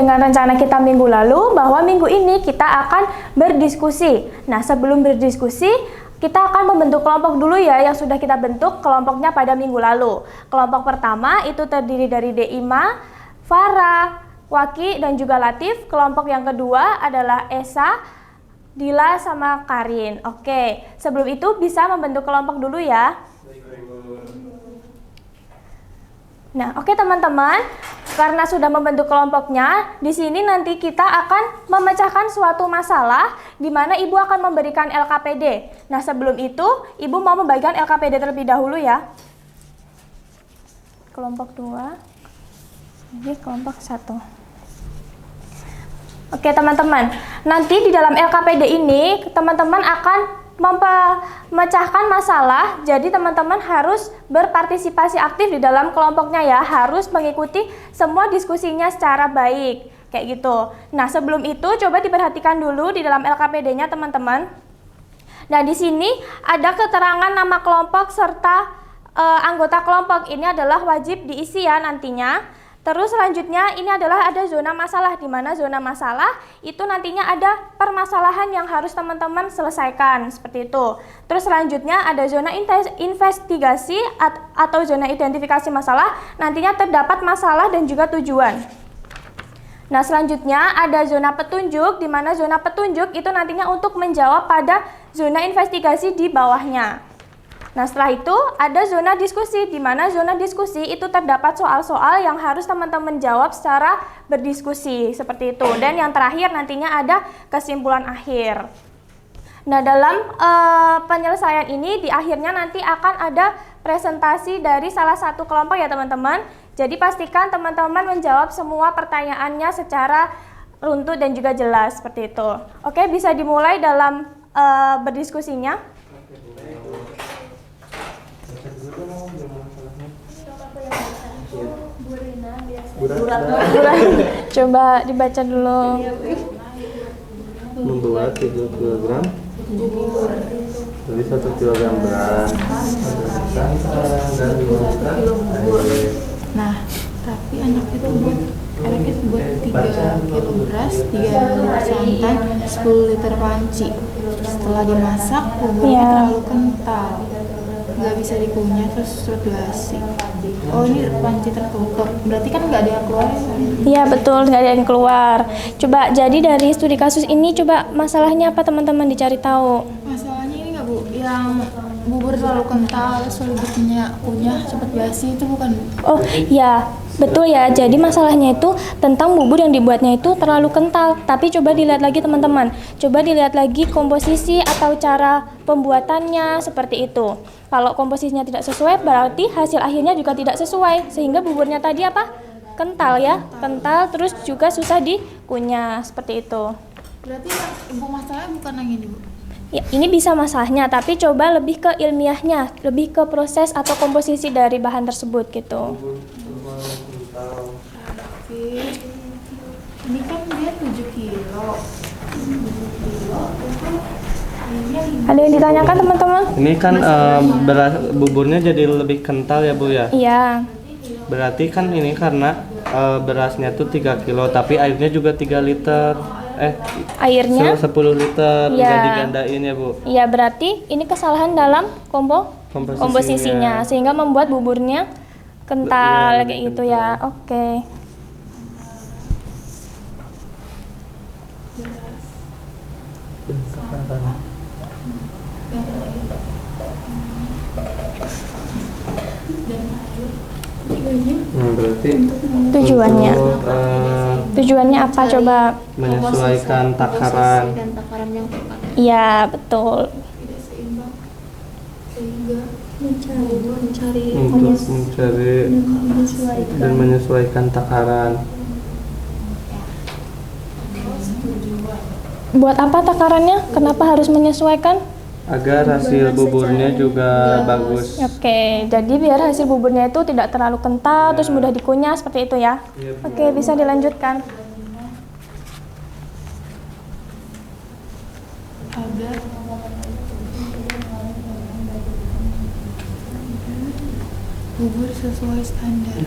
dengan rencana kita minggu lalu bahwa minggu ini kita akan berdiskusi. Nah, sebelum berdiskusi, kita akan membentuk kelompok dulu ya yang sudah kita bentuk kelompoknya pada minggu lalu. Kelompok pertama itu terdiri dari Deima, Farah, Waki, dan juga Latif. Kelompok yang kedua adalah Esa, Dila, sama Karin. Oke, sebelum itu bisa membentuk kelompok dulu ya. Nah, oke teman-teman, karena sudah membentuk kelompoknya, di sini nanti kita akan memecahkan suatu masalah di mana Ibu akan memberikan LKPD. Nah, sebelum itu, Ibu mau membagikan LKPD terlebih dahulu ya. Kelompok 2, ini kelompok 1. Oke teman-teman, nanti di dalam LKPD ini, teman-teman akan memecahkan masalah, jadi teman-teman harus berpartisipasi aktif di dalam kelompoknya ya, harus mengikuti semua diskusinya secara baik, kayak gitu. Nah, sebelum itu coba diperhatikan dulu di dalam LKPD-nya teman-teman. Nah, di sini ada keterangan nama kelompok serta anggota kelompok, ini adalah wajib diisi ya nantinya. Terus selanjutnya ini adalah ada zona masalah, di mana zona masalah itu nantinya ada permasalahan yang harus teman-teman selesaikan, seperti itu. Terus selanjutnya ada zona investigasi atau zona identifikasi masalah, nantinya terdapat masalah dan juga tujuan. Nah, selanjutnya ada zona petunjuk, di mana zona petunjuk itu nantinya untuk menjawab pada zona investigasi di bawahnya. Nah, setelah itu ada zona diskusi, di mana zona diskusi itu terdapat soal-soal yang harus teman-teman jawab secara berdiskusi, seperti itu. Dan yang terakhir nantinya ada kesimpulan akhir. Nah, dalam penyelesaian ini di akhirnya nanti akan ada presentasi dari salah satu kelompok ya teman-teman. Jadi pastikan teman-teman menjawab semua pertanyaannya secara runtut dan juga jelas, seperti itu. Oke, bisa dimulai dalam berdiskusinya. Coba dibaca dulu. Membuat 7 kg jadi 1 kg beras dan 5 air. Nah, tapi anak itu buat 3 kilo beras, 3 liter santan, 10 liter panci. Setelah dimasak, buburnya terlalu kental, nggak bisa dikunyah, terus basi. Oh, ini panci tertutup, berarti kan nggak ada yang keluar ya? Iya betul, nggak ada yang keluar. Coba jadi dari studi kasus ini, coba masalahnya apa teman-teman dicari tahu. Masalahnya ini nggak Bu, yang bubur terlalu kental, sulit kunyah, cepat basi, itu bukan? Oh iya, betul ya. Jadi masalahnya itu tentang bubur yang dibuatnya itu terlalu kental. Tapi coba dilihat lagi teman-teman. Coba dilihat lagi komposisi atau cara pembuatannya seperti itu. Kalau komposisinya tidak sesuai, berarti hasil akhirnya juga tidak sesuai. Sehingga buburnya tadi apa? Kental ya, kental, terus juga susah dikunyah, seperti itu. Berarti ibu masalahnya bukan yang ini Bu? Ya, ini bisa masalahnya, tapi coba lebih ke ilmiahnya, lebih ke proses atau komposisi dari bahan tersebut gitu. Ini kan dia 7 kilo. Ada yang ditanyakan teman-teman? Ini kan beras buburnya jadi lebih kental ya Bu ya? Iya. Berarti kan ini karena berasnya tuh 3 kilo tapi airnya juga 3 liter. Airnya 10 liter ya. Nggak digandain ya Bu? Iya, berarti ini kesalahan dalam komposisinya sehingga membuat buburnya kental ya, kayak gitu kental. Ya. Oke. Berarti tujuannya apa coba? Menyesuaikan takaran. Yang tepat. Iya betul. Sehingga mencari dan menyesuaikan takaran. Buat apa takarannya? Kenapa harus menyesuaikan? Agar hasil buburnya juga bagus. Oke, jadi biar hasil buburnya itu tidak terlalu kental, terus mudah dikunyah, seperti itu ya. Oke, bisa dilanjutkan. Agar bubur sesuai standar.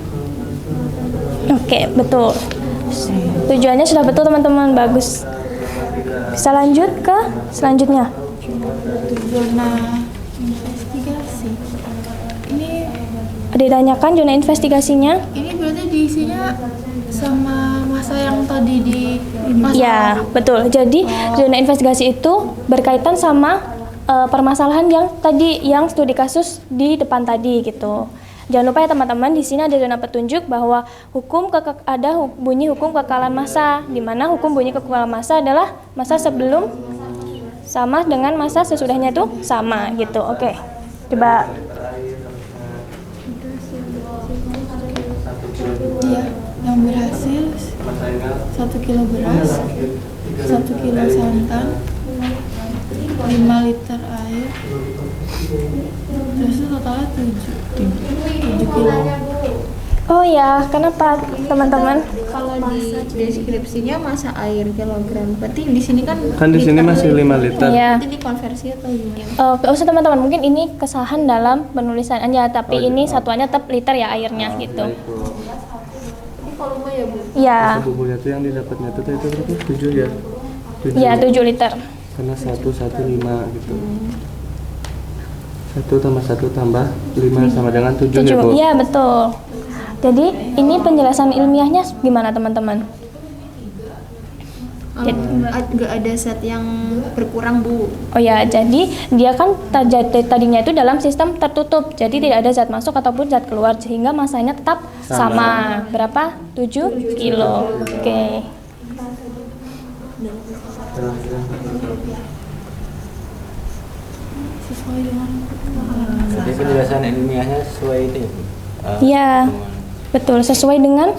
Oke, betul. Tujuannya sudah betul teman-teman, bagus. Bisa lanjut ke selanjutnya. Zona investigasi. Ini Ditanyakan zona investigasinya. berarti diisinya sama masa yang tadi di masa. Ya, betul. Jadi zona investigasi itu berkaitan sama permasalahan yang studi kasus di depan tadi gitu. Jangan lupa ya teman-teman, di sini ada zona petunjuk bahwa bunyi hukum kekekalan massa, di mana hukum bunyi kekekalan massa adalah masa sebelum sama dengan masa sesudahnya itu sama gitu. Oke. Coba Iya, yang berhasil 1 kilo beras, 1 kilo santan, 5 liter air, terus itu totalnya 7 kilo. Oh ya, kenapa teman-teman? Kalau di deskripsinya masa air kilogram, berarti di sini kan Kan di sini masih 5 liter. Iya. Nanti dikonversi atau gimana? Gak usah teman-teman, mungkin ini kesalahan dalam penulisan aja, tapi ini satuannya tetap liter ya airnya gitu. Ini volume ya Bu? Iya, Bubulnya tuh yang didapatnya tuh itu berapa? 7 ya? 7. iya 7 liter. Karena 115 gitu. 1 tambah 1 tambah 5 sama dengan 7 ya, Bu? Iya betul. Jadi ini penjelasan ilmiahnya gimana teman-teman? Nggak ada zat yang berkurang Bu. Oh ya, jadi dia kan tadinya itu dalam sistem tertutup, jadi tidak ada zat masuk ataupun zat keluar, sehingga masanya tetap sama. Berapa? 7 kilo. Oke. Sesuai dengan Jadi penjelasan ilmiahnya sesuai itu ya, Bu? Iya, betul, sesuai dengan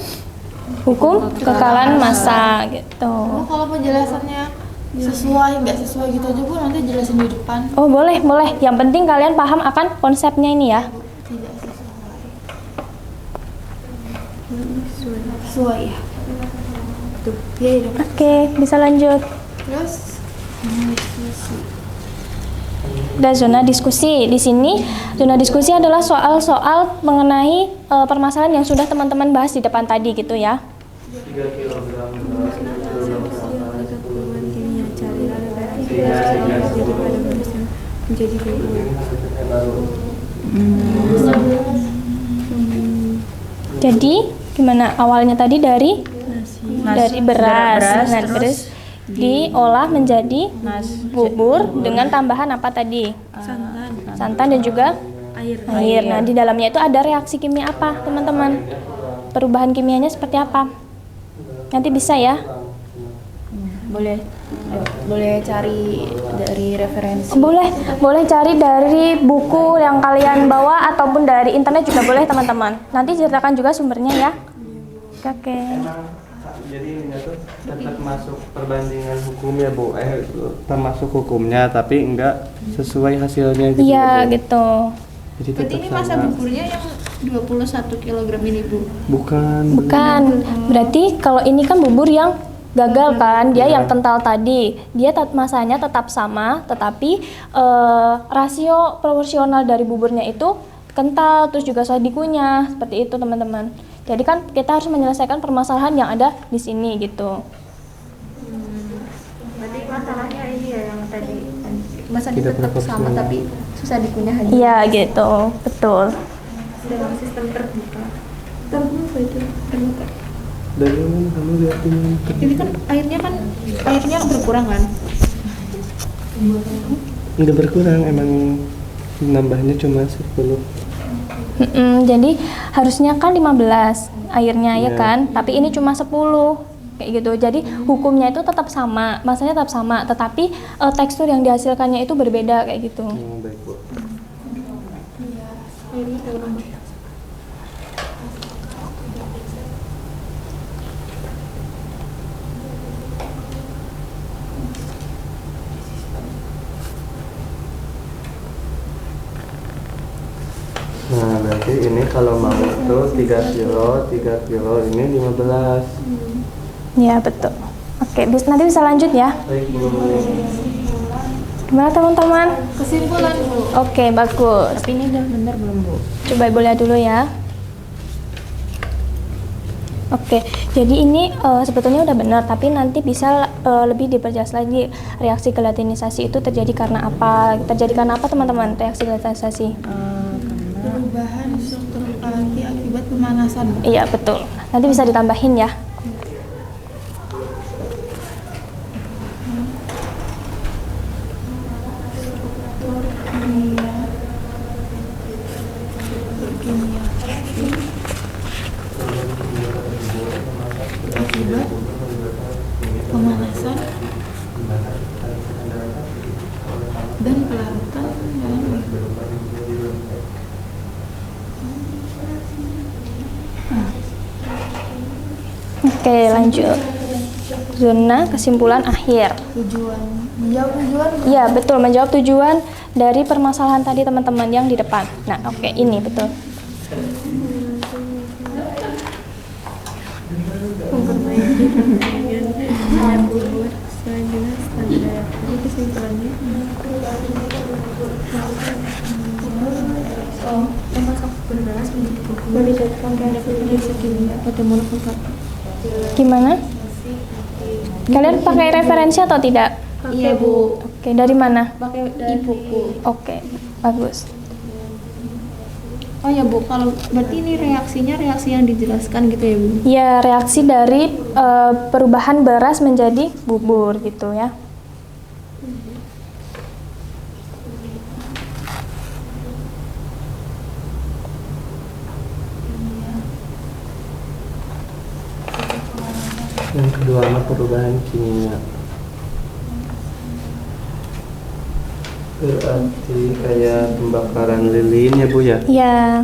hukum kekekalan massa gitu. Oh, kalau penjelasannya sesuai nggak sesuai gitu aja Bu, nanti jelasin di depan. Oh boleh, boleh. Yang penting kalian paham akan konsepnya ini ya. Tidak sesuai ya. Tuh, ya udah. Oke, bisa lanjut. Terus diskusi. Ada zona diskusi. Di sini zona diskusi adalah soal-soal mengenai permasalahan yang sudah teman-teman bahas di depan tadi gitu ya. 3 kilogram Jadi gimana awalnya tadi dari beras. Nah, beras diolah menjadi bubur dengan tambahan apa tadi? Santan dan juga air. Nah, di dalamnya itu ada reaksi kimia apa, teman-teman? Perubahan kimianya seperti apa? Nanti bisa ya. Boleh cari dari referensi. Boleh cari dari buku yang kalian bawa ataupun dari internet juga boleh, teman-teman. Nanti ceritakan juga sumbernya ya. Oke. Jadi ini tuh tetap masuk perbandingan hukum ya, Bu. Termasuk hukumnya tapi enggak sesuai hasilnya gitu. Iya, Bu. gitu. Jadi Berarti tetap ini masa sama. buburnya yang 21 kg ini Bu. Bukan. Bukan. Berarti kalau ini kan bubur yang gagal kan, dia yang kental tadi. Dia masanya tetap sama, tetapi rasio proporsional dari buburnya itu kental, terus juga susah dikunyah, seperti itu teman-teman. Jadi kan kita harus menyelesaikan permasalahan yang ada di sini gitu. Berarti masalahnya ini ya yang tadi masanya Tidak tetap sama proporsional. tapi susah dikunyah aja. Iya gitu, betul. Dalam sistem terbuka. Terbuka itu terbuka. Dari mana kamu lihat ini? Ini kan airnya berkurang kan? Udah berkurang, emang nambahnya cuma 10. Jadi harusnya kan 15 airnya ya Iya. kan, tapi ini cuma 10 kayak gitu. Jadi hukumnya itu tetap sama, masanya tetap sama, tetapi tekstur yang dihasilkannya itu berbeda kayak gitu. Baik, Bu. Airnya turun. Nah, berarti ini kalau mau tuh 3 kilo ini 15. Ya betul. Oke, nanti bisa lanjut ya. Baik, Bu. Gimana teman-teman? Kesimpulan Bu. Oke, bagus. Tapi ini udah benar belum Bu? Coba Ibu lihat dulu ya. Oke, jadi ini sebetulnya udah benar, tapi nanti bisa lebih diperjelas lagi. Reaksi gelatinisasi itu terjadi karena apa? Terjadi karena apa teman-teman? Reaksi gelatinisasi? Perubahan struktur algi akibat pemanasan. Iya, betul. Nanti bisa ditambahin ya. Akibat pemanasan dan pelarutan dalam Oke, lanjut. Zona kesimpulan akhir. tujuan menjawab tujuan Iya, betul. Menjawab tujuan dari permasalahan tadi teman-teman yang di depan. Nah, oke, ini betul. Memperbaiki pembimbingan dengan bubur sesuai dengan standar. Jadi kesimpulannya memasak beras menjadi bubur meningkatkan reaksi kimia pada molekul karbon. Gimana? Kalian pakai referensi atau tidak? Iya Bu, Oke, dari mana? pakai ibuku. Oke, bagus. Oh ya Bu, kalau berarti ini reaksinya reaksi yang dijelaskan gitu ya Bu? Ya, reaksi dari perubahan beras menjadi bubur gitu ya. Yang kedua mah perubahan kimia. Berarti kayak pembakaran lilin ya Bu ya? Ya,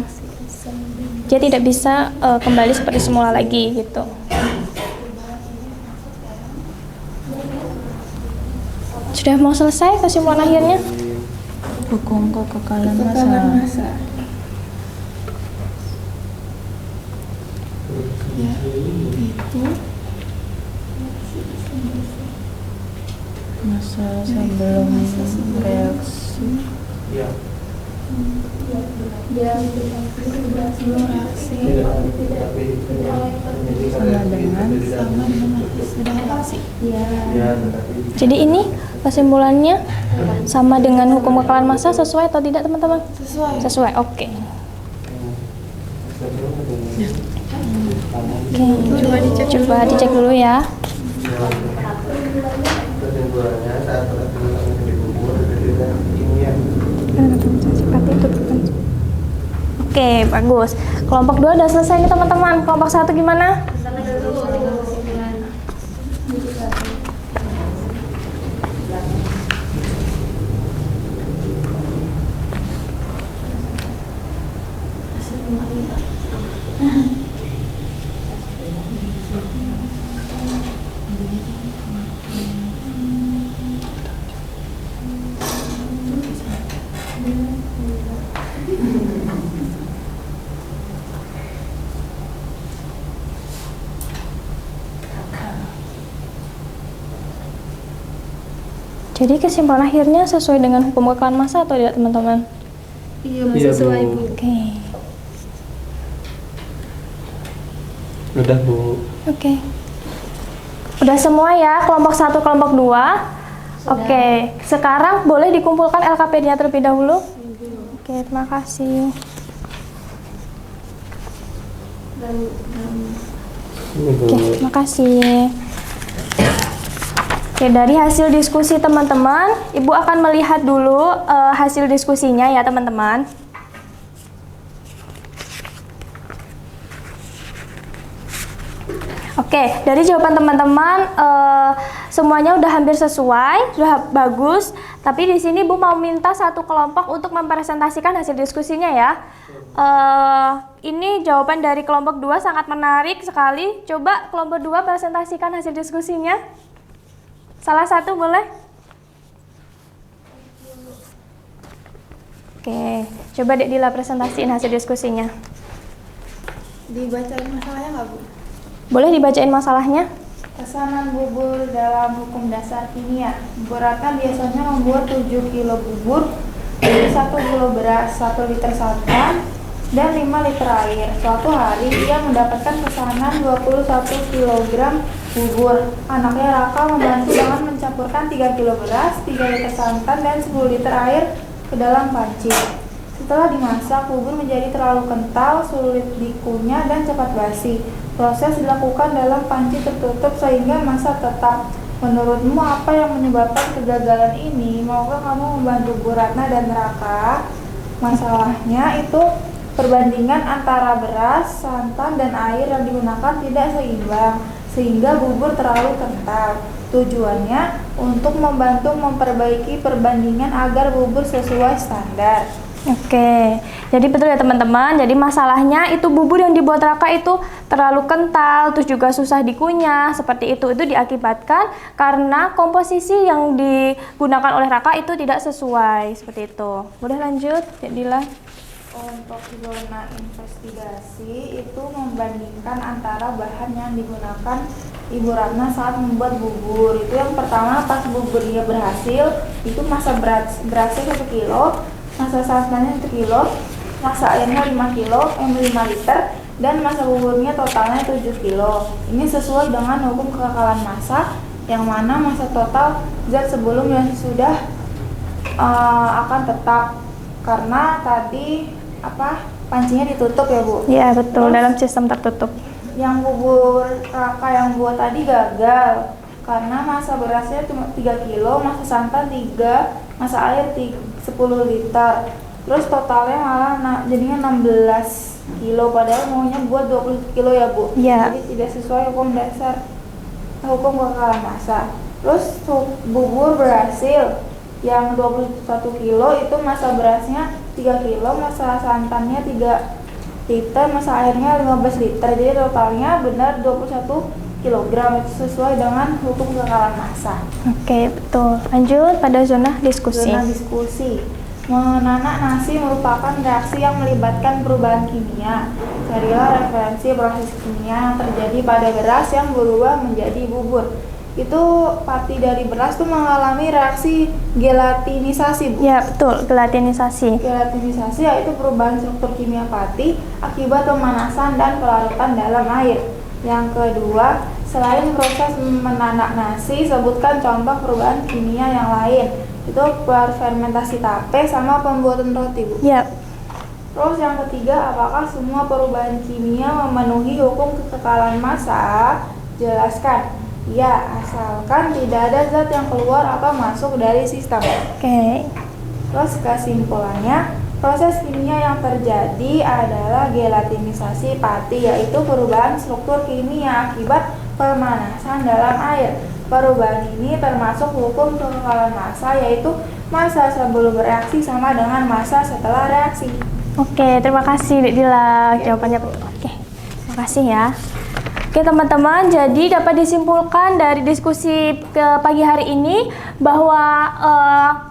dia tidak bisa kembali seperti semula lagi gitu. Sudah mau selesai kesimpulan akhirnya? Hukum kekekalan massa. Ya, itu Masa sebelum reaksi. Iya. sebelum reaksi Sama dengan sedang reaksi. Jadi ini kesimpulannya sama dengan hukum kekekalan massa sesuai atau tidak teman-teman? Sesuai. Sesuai, oke. Coba dicek dulu ya. Kesimpulannya saat beras menjadi bubur terjadi kimia. Oke, bagus. Kelompok 2 udah selesai nih teman-teman. Kelompok 1 gimana? Jadi kesimpulan akhirnya sesuai dengan hukum kekekalan massa atau tidak teman-teman? Iya, Iya, sesuai Bu. Bu. Oke. Udah Bu. Oke. Udah semua ya, kelompok 1, kelompok 2. Oke, sekarang boleh dikumpulkan LKP-nya terlebih dahulu. Oke, terima kasih. Ini Bu. Oke, terima kasih. Oke, dari hasil diskusi teman-teman, Ibu akan melihat dulu hasil diskusinya ya teman-teman. Oke, dari jawaban teman-teman semuanya udah hampir sesuai, sudah bagus. Tapi di sini Bu mau minta satu kelompok untuk mempresentasikan hasil diskusinya ya. Ini jawaban dari kelompok 2 sangat menarik sekali. Coba kelompok 2 presentasikan hasil diskusinya. Salah satu boleh? Oke, coba Dek Dila presentasiin hasil diskusinya. Dibacain masalahnya nggak Bu? Boleh dibacain masalahnya? Pesanan bubur dalam hukum dasar kimia. Bu Ratna biasanya membuat 7 kilo bubur, jadi 1 kilo beras, 1 liter santan, dan 5 liter air. Suatu hari ia mendapatkan pesanan 21 kg bubur. Anaknya Raka membantu dengan mencampurkan 3 kilo beras, 3 liter santan, dan 10 liter air ke dalam panci. Setelah dimasak, bubur menjadi terlalu kental, sulit dikunyah, dan cepat basi. Proses dilakukan dalam panci tertutup sehingga masak tetap. Menurutmu apa yang menyebabkan kegagalan ini? Maukah kamu membantu Bu Ratna dan Raka? Masalahnya itu perbandingan antara beras, santan, dan air yang digunakan tidak seimbang, sehingga bubur terlalu kental. Tujuannya untuk membantu memperbaiki perbandingan agar bubur sesuai standar. Oke, jadi betul ya teman-teman. Jadi masalahnya itu bubur yang dibuat Raka itu terlalu kental, terus juga susah dikunyah. Seperti itu diakibatkan karena komposisi yang digunakan oleh Raka itu tidak sesuai. Seperti itu. Boleh lanjut, Dila? Untuk zona investigasi itu membandingkan antara bahan yang digunakan Ibu Ratna saat membuat bubur. Itu yang pertama, pas buburnya berhasil, itu masa berasnya 1 kilo, masa santannya 1 kilo, masa airnya 5 liter, dan masa buburnya totalnya 7 kilo. Ini sesuai dengan hukum kekekalan massa, yang mana masa total zat sebelum dan sudah akan tetap, karena tadi pancinya ditutup ya Bu? Iya betul. Terus, dalam sistem tertutup. yang bubur Raka yang buat tadi gagal karena masa berasnya cuma 3 kilo, masa santan 3, masa air 10 liter. Terus totalnya malah jadinya 16 kilo, padahal maunya buat 20 kilo ya Bu? Iya. Jadi tidak sesuai hukum dasar hukum kekekalan massa. Terus bubur berhasil yang 21 kilo itu masa berasnya 3 kilo, masa santannya 3 liter, masa airnya 15 liter. Jadi totalnya benar 21 kg, itu sesuai dengan hukum kekekalan massa. Oke, betul. Lanjut pada zona diskusi. Zona diskusi. Menanak nasi merupakan reaksi yang melibatkan perubahan kimia. Carilah referensi proses kimia yang terjadi pada beras yang berubah menjadi bubur. Itu pati dari beras tuh mengalami reaksi gelatinisasi Bu. Ya betul, gelatinisasi. Gelatinisasi yaitu perubahan struktur kimia pati akibat pemanasan dan pelarutan dalam air. Yang kedua, selain proses menanak nasi, sebutkan contoh perubahan kimia yang lain. Itu fermentasi tape sama pembuatan roti Bu. Ya. Terus yang ketiga, apakah semua perubahan kimia memenuhi hukum kekekalan massa? Jelaskan. Ya, asalkan tidak ada zat yang keluar atau masuk dari sistem. Oke. Terus kesimpulannya, proses kimia yang terjadi adalah gelatinisasi pati, yaitu perubahan struktur kimia akibat pemanasan dalam air. Perubahan ini termasuk hukum kekekalan massa, yaitu massa sebelum bereaksi sama dengan massa setelah reaksi. Oke, terima kasih Dek Dila. Jawabannya betul. Oke, terima kasih ya. Oke teman-teman, jadi dapat disimpulkan dari diskusi ke pagi hari ini bahwa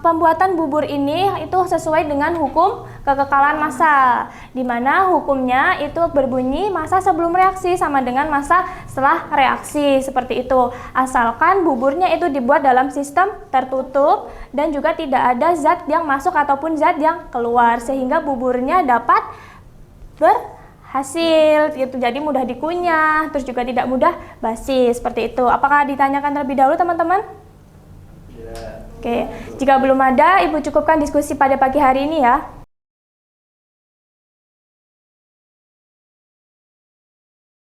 pembuatan bubur ini itu sesuai dengan hukum kekekalan massa, di mana hukumnya itu berbunyi massa sebelum reaksi sama dengan massa setelah reaksi, seperti itu. Asalkan buburnya itu dibuat dalam sistem tertutup dan juga tidak ada zat yang masuk ataupun zat yang keluar, sehingga buburnya dapat hasil gitu, jadi mudah dikunyah, terus juga tidak mudah basi, seperti itu. Apakah ditanyakan terlebih dahulu teman-teman? Ya. Oke, jika belum ada, Ibu cukupkan diskusi pada pagi hari ini ya.